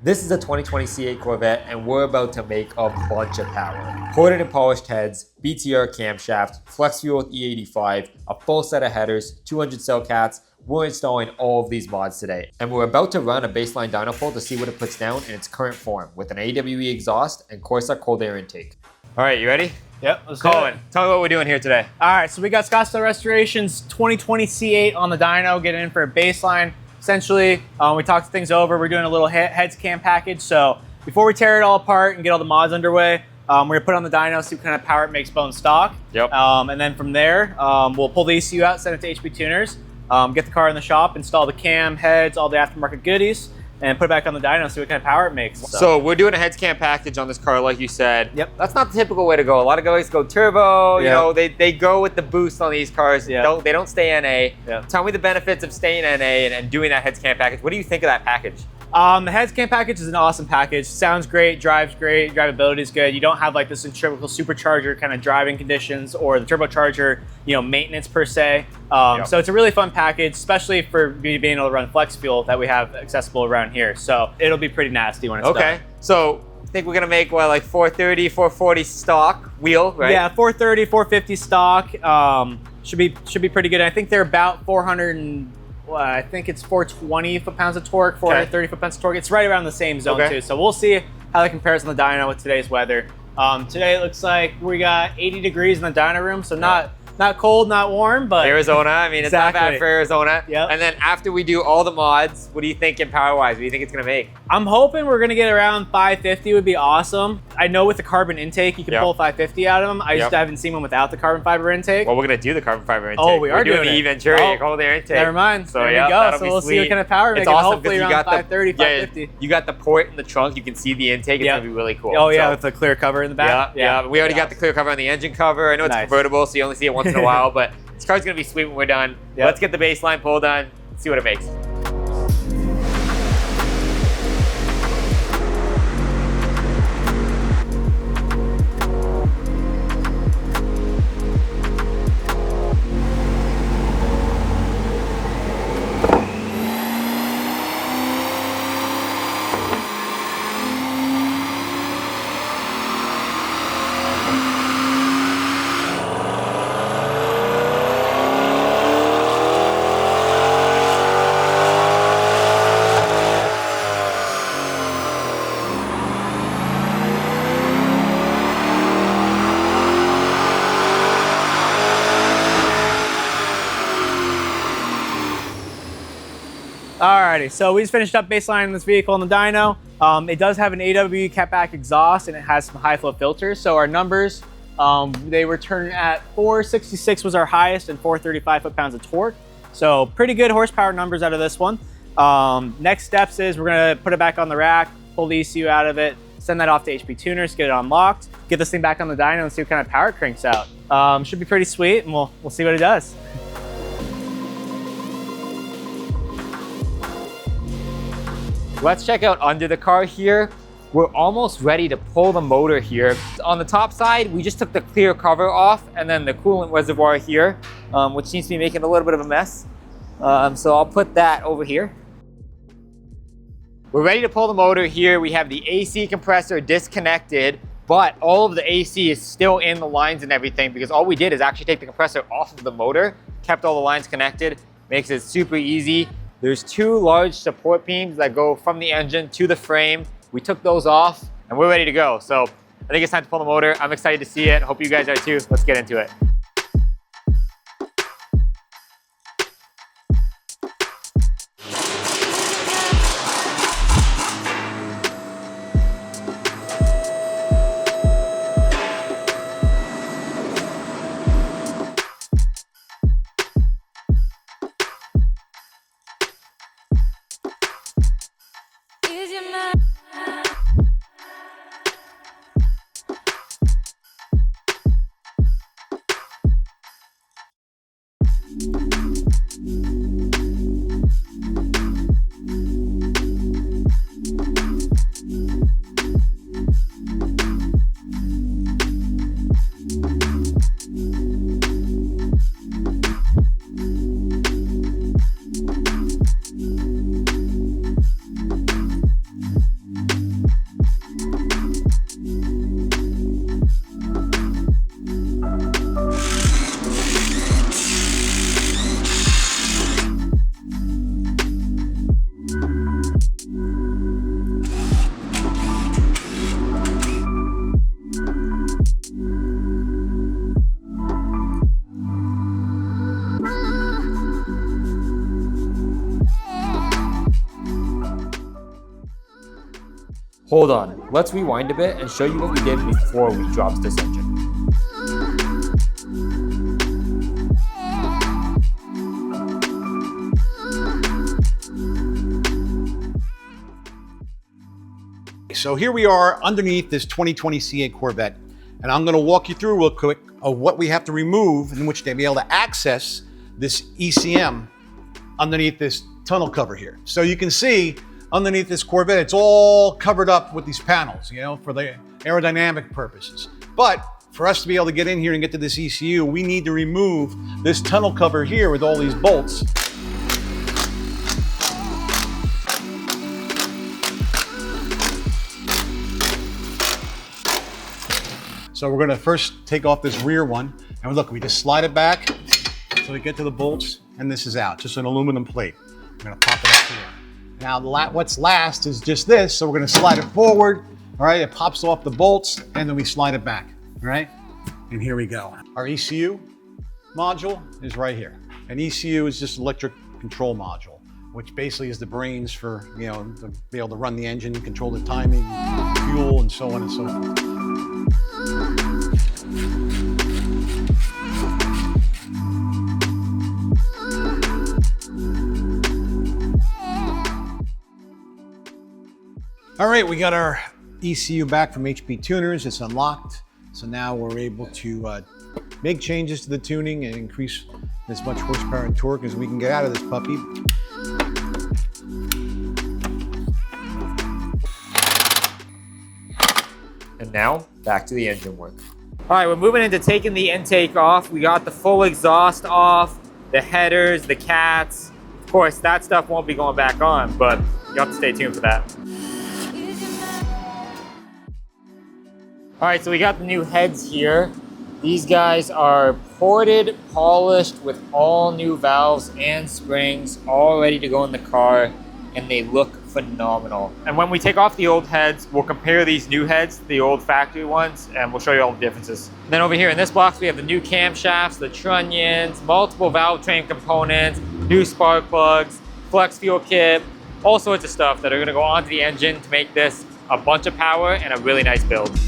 This is a 2020 C8 Corvette, and we're about to make a bunch of power. Corded and polished heads, BTR camshaft, flex fuel with E85, a full set of headers, 200 cell cats. We're installing all of these mods today. And we're about to run a baseline dyno poll to see what it puts down in its current form with an AWE exhaust and Corsa cold air intake. All right, you ready? Yep, let's Colin, tell me what we're doing here today. All right, so we got Scottsdale Restoration's 2020 C8 on the dyno, getting in for a baseline. Essentially, we talked things over. We're doing a little heads cam package. So before we tear it all apart and get all the mods underway, we're gonna put it on the dyno, see what kind of power it makes bone stock. Yep. And then from there, we'll pull the ECU out, send it to HP Tuners, get the car in the shop, install the cam, heads, all the aftermarket goodies, and put it back on the dyno, see what kind of power it makes. So we're doing a heads cam package on this car, like you said. Yep. That's not the typical way to go. A lot of guys go turbo, you know, they go with the boost on these cars. Yep. They don't stay NA. Yep. Tell me the benefits of staying NA and doing that heads cam package. What do you think of that package? The heads cam package is an awesome package. Sounds great, drivability is good. You don't have like this typical supercharger kind of driving conditions or the turbocharger, you know, maintenance per se. So it's a really fun package, especially for being able to run flex fuel that we have accessible around here. So it'll be pretty nasty when it's done. Okay, so I think we're gonna make what, like 430, 440 stock wheel, right? Yeah, 430, 450 stock. Should be pretty good. I think they're about 400 and I think it's 420 foot-pounds of torque, 430 foot-pounds of torque. It's right around the same zone too. So we'll see how that compares on the dyno with today's weather. Today it looks like we got 80 degrees in the dyno room, so not cold, not warm, but Arizona. I mean, it's not bad for Arizona. Yep. And then after we do all the mods, what do you think in power-wise? What do you think it's gonna make? I'm hoping we're gonna get around 550 would be awesome. I know with the carbon intake, you can pull 550 out of them. I just haven't seen one without the carbon fiber intake. Well, we're gonna do the carbon fiber intake. Oh, we're doing the Venturi cold air intake. Never mind. So there we go. So we'll see what kind of power we make. Awesome, hopefully around 530, 550. You got the port in the trunk. You can see the intake. It's gonna be really cool. Oh yeah, with the clear cover in the back. Yeah. We already got the clear cover on the engine cover. I know it's convertible, so you only see it once in a while, but this car's gonna be sweet when we're done. Let's get the baseline pull done, see what it makes. Alrighty, so we just finished up baselining this vehicle on the dyno. It does have an AWE catback exhaust and it has some high flow filters. So our numbers, they were turning at 466 was our highest and 435 foot-pounds of torque. So pretty good horsepower numbers out of this one. Next steps is we're gonna put it back on the rack, pull the ECU out of it, send that off to HP Tuners, get it unlocked, get this thing back on the dyno and see what kind of power it cranks out. Should be pretty sweet and we'll see what it does. Let's check out under the car here. We're almost ready to pull the motor here. On the top side, we just took the clear cover off and then the coolant reservoir here, which seems to be making a little bit of a mess. So I'll put that over here. We're ready to pull the motor here. We have the AC compressor disconnected, but all of the AC is still in the lines and everything because all we did is actually take the compressor off of the motor, kept all the lines connected, makes it super easy. There's two large support beams that go from the engine to the frame. We took those off and we're ready to go. So I think it's time to pull the motor. I'm excited to see it. Hope you guys are too. Let's get into it. Hold on, let's rewind a bit and show you what we did before we dropped this engine. So here we are underneath this 2020 C8 Corvette, and I'm going to walk you through real quick of what we have to remove in which to be able to access this ECM underneath this tunnel cover here. So you can see underneath this Corvette, it's all covered up with these panels, you know, for the aerodynamic purposes. But for us to be able to get in here and get to this ECU, we need to remove this tunnel cover here with all these bolts. So we're gonna first take off this rear one, and look, we just slide it back so we get to the bolts, and this is out, just an aluminum plate. I'm gonna pop it up here. Now what's last is just this, so we're gonna slide it forward, all right? It pops off the bolts, and then we slide it back, all right? And here we go. Our ECU module is right here. An ECU is just electric control module, which basically is the brains for, you know, to be able to run the engine, control the timing, fuel, and so on and so forth. All right, we got our ECU back from HP Tuners. It's unlocked. So now we're able to make changes to the tuning and increase as much horsepower and torque as we can get out of this puppy. And now, back to the engine work. All right, we're moving into taking the intake off. We got the full exhaust off, the headers, the cats. Of course, that stuff won't be going back on, but you have to stay tuned for that. All right, so we got the new heads here. These guys are ported, polished with all new valves and springs, all ready to go in the car, and they look phenomenal. And when we take off the old heads, we'll compare these new heads to the old factory ones, and we'll show you all the differences. And then over here in this box, we have the new camshafts, the trunnions, multiple valve train components, new spark plugs, flex fuel kit, all sorts of stuff that are gonna go onto the engine to make this a bunch of power and a really nice build.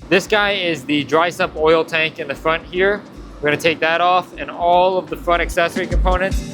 This guy is the dry sump oil tank in the front here. We're gonna take that off and all of the front accessory components.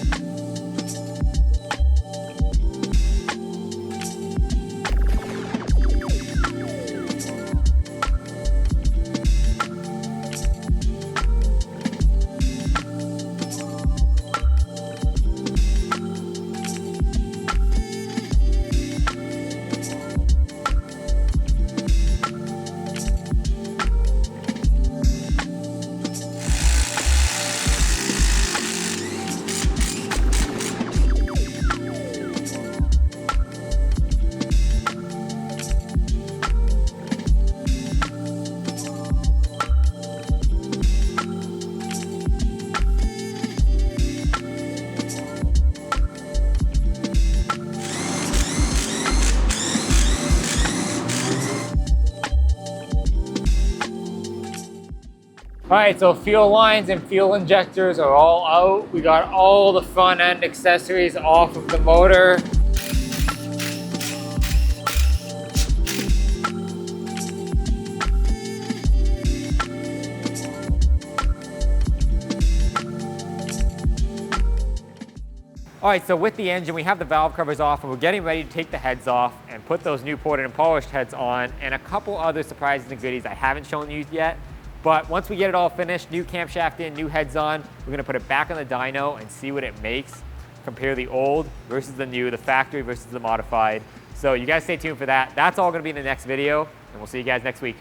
All right, so fuel lines and fuel injectors are all out. We got all the front end accessories off of the motor. All right, so with the engine, we have the valve covers off and we're getting ready to take the heads off and put those new ported and polished heads on and a couple other surprises and goodies I haven't shown you yet. But once we get it all finished, new camshaft in, new heads on, we're gonna put it back on the dyno and see what it makes. Compare the old versus the new, the factory versus the modified. So you guys stay tuned for that. That's all gonna be in the next video, and we'll see you guys next week.